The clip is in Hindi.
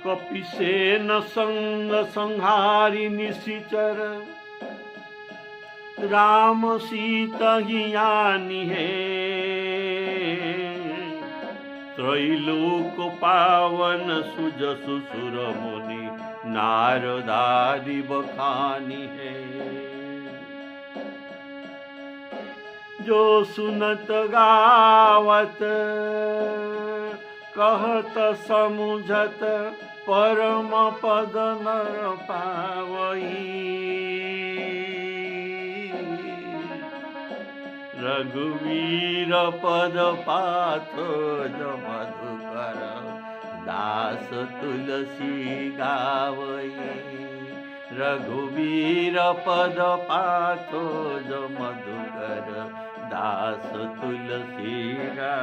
कपिसेन संग संहारी निशिचर राम सीता हियानी है त्रैलोक पावन सुजसु सुर मुनि नारदादि बखानी है। जो सुनत गावत कहत समुझत परम पद नर पावई रघुवीर पद पाथ मधुकर दास तुलसी गावई रघुवीर पद पाथ मधुकर दास तुलसी गा